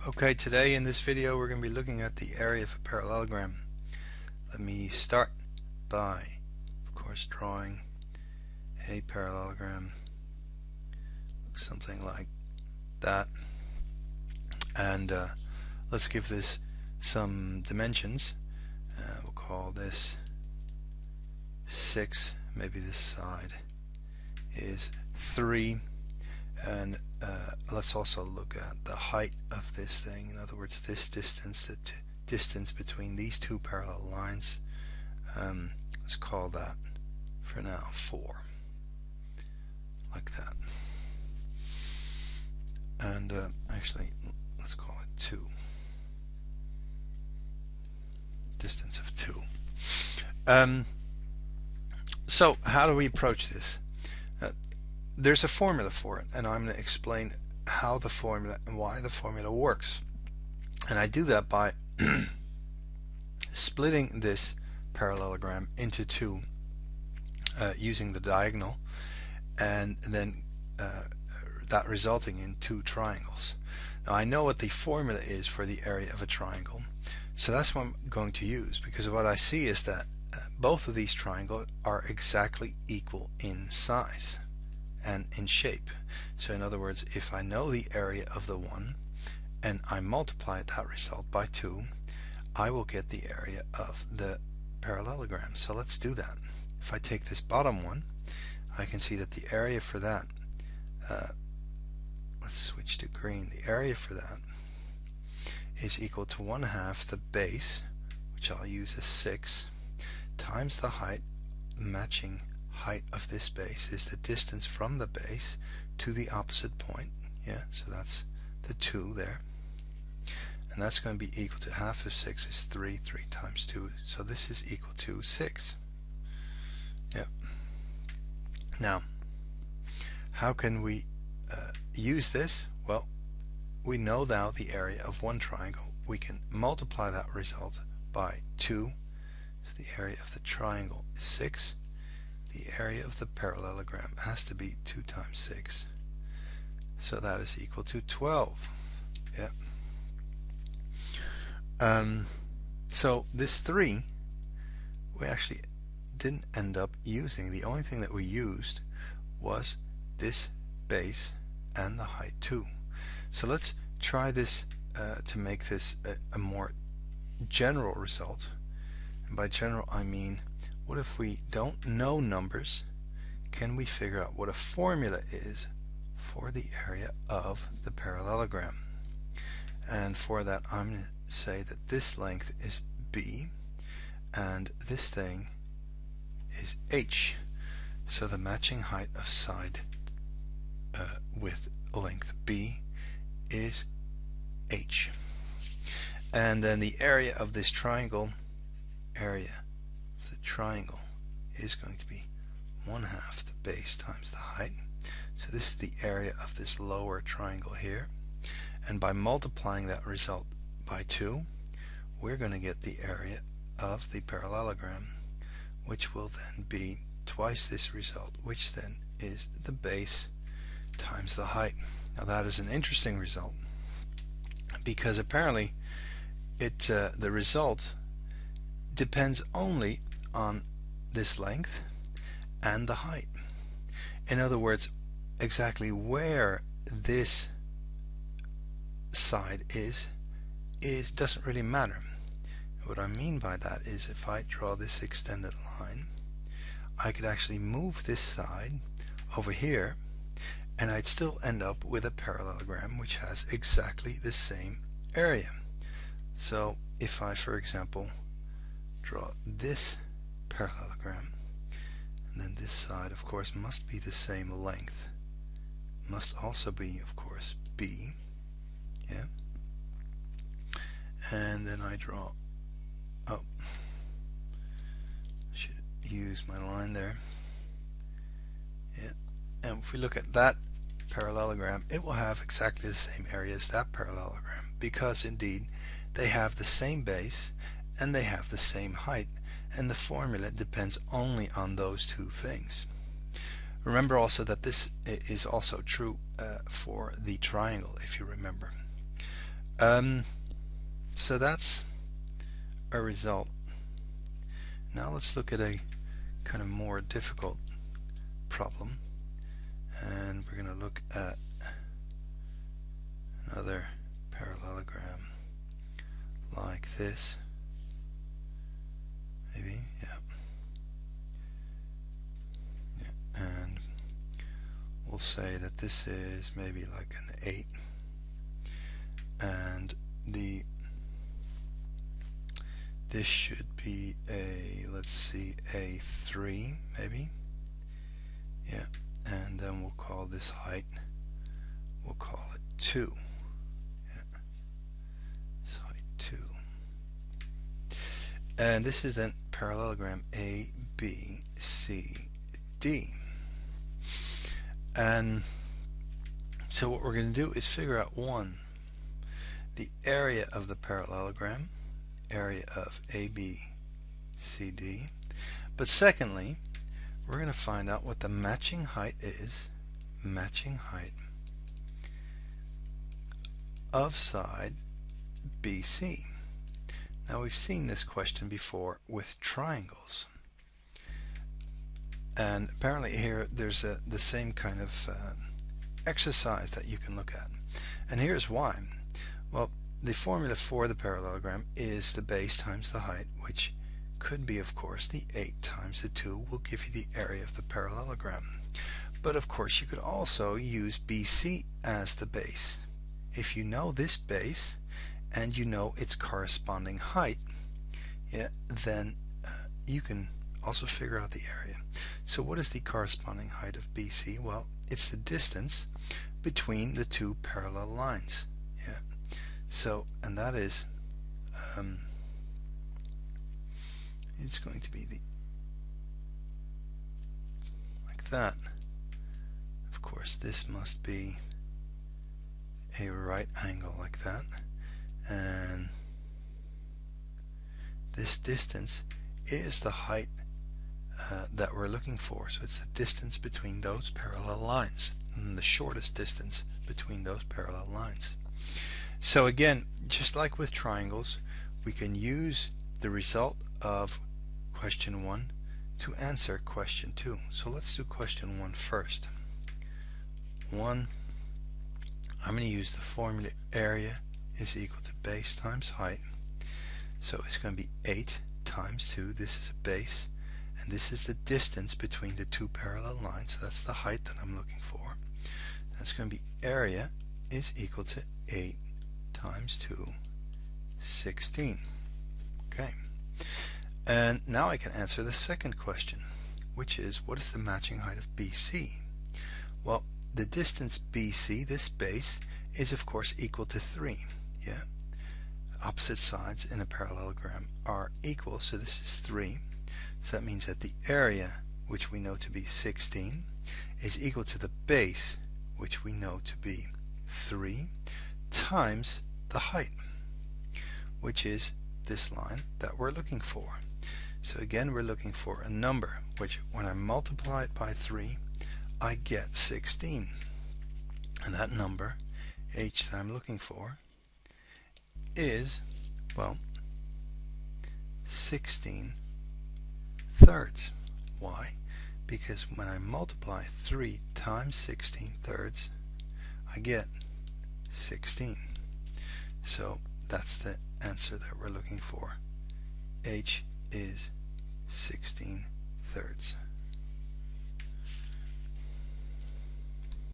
Okay, today in this video we're going to be looking at the area of a parallelogram. Let me start by, of course, drawing a parallelogram. Looks something like that. And let's give this some dimensions. We'll call this 6. Maybe this side is 3. And let's also look at the height of this thing. In other words, this distance, the distance between these two parallel lines. Let's call that for now 4, like that. And actually, let's call it 2. Distance of 2. So how do we approach this? There's a formula for it, and I'm going to explain how the formula and why the formula works. And I do that by splitting this parallelogram into two using the diagonal, and then that resulting in two triangles. Now I know what the formula is for the area of a triangle, so that's what I'm going to use, because what I see is that both of these triangles are exactly equal in size and in shape. So in other words, if I know the area of the one and I multiply that result by 2, I will get the area of the parallelogram. So let's do that. If I take this bottom one, I can see that the area for that, let's switch to green, the area for that is equal to 1/2 the base, which I'll use as 6, times the height. Matching height of this base is the distance from the base to the opposite point. So that's the 2 there, and that's going to be equal to 1/2 of 6 is 3 times 2, so this is equal to 6. Now how can we use this? Well, we know now the area of one triangle. We can multiply that result by 2, so the area of the triangle is 6. The area of the parallelogram has to be 2 times 6, so that is equal to 12. So this 3 we actually didn't end up using. The only thing that we used was this base and the height 2. So let's try this to make this a more general result. And by general I mean, what if we don't know numbers? Can we figure out what a formula is for the area of the parallelogram? And for that I'm going to say that this length is B and this thing is H. So the matching height of side with length B is H. And then the area of this triangle, triangle is going to be 1/2 the base times the height. So this is the area of this lower triangle here, and by multiplying that result by 2, we're going to get the area of the parallelogram, which will then be twice this result, which then is the base times the height. Now that is an interesting result, because apparently the result depends only on this length and the height. In other words, exactly where this side is doesn't really matter. What I mean by that is, if I draw this extended line, I could actually move this side over here and I'd still end up with a parallelogram which has exactly the same area. So if I, for example, draw this parallelogram, and then this side of course must be the same length, must also be of course B, and then I draw, should use my line there, and if we look at that parallelogram, it will have exactly the same area as that parallelogram, because indeed they have the same base and they have the same height, and the formula depends only on those two things. Remember also that this is also true for the triangle, if you remember. So that's a result. Now let's look at a kind of more difficult problem, and we're going to look at another parallelogram like this. Maybe, yeah. And we'll say that this is maybe like an 8, and this should be a, let's see, a 3 maybe, yeah, and then we'll call this height, we'll call it 2, yeah, this height 2, and this is then parallelogram A, B, C, D. And so what we're going to do is figure out, one, the area of the parallelogram, area of ABCD, but secondly, we're going to find out what the matching height is, matching height of side BC. Now we've seen this question before with triangles, and apparently here there's the same kind of exercise that you can look at, and here's why. Well, the formula for the parallelogram is the base times the height, which could be, of course, the 8 times the 2 will give you the area of the parallelogram. But of course you could also use BC as the base. If you know this base and you know its corresponding height, yeah, then you can also figure out the area. So what is the corresponding height of BC? Well, it's the distance between the two parallel lines. Yeah. So, and that is, it's going to be like that. Of course, this must be a right angle like that, and this distance is the height that we're looking for. So it's the distance between those parallel lines, and the shortest distance between those parallel lines. So again, just like with triangles, we can use the result of question 1 to answer question 2. So let's do question 1 first. 1, I'm going to use the formula area is equal to base times height. So it's going to be 8 times 2. This is a base, and this is the distance between the two parallel lines. So that's the height that I'm looking for. That's going to be area is equal to 8 times 2, 16. Okay. And now I can answer the second question, which is, what is the matching height of BC? Well, the distance BC, this base, is of course equal to 3. Yeah. Opposite sides in a parallelogram are equal, so this is 3. So that means that the area, which we know to be 16, is equal to the base, which we know to be 3, times the height, which is this line that we're looking for. So again, we're looking for a number which, when I multiply it by 3, I get 16. And that number, h, that I'm looking for, is, well, 16 thirds. Why? Because when I multiply 3 times 16 thirds, I get 16. So that's the answer that we're looking for. H is 16 thirds.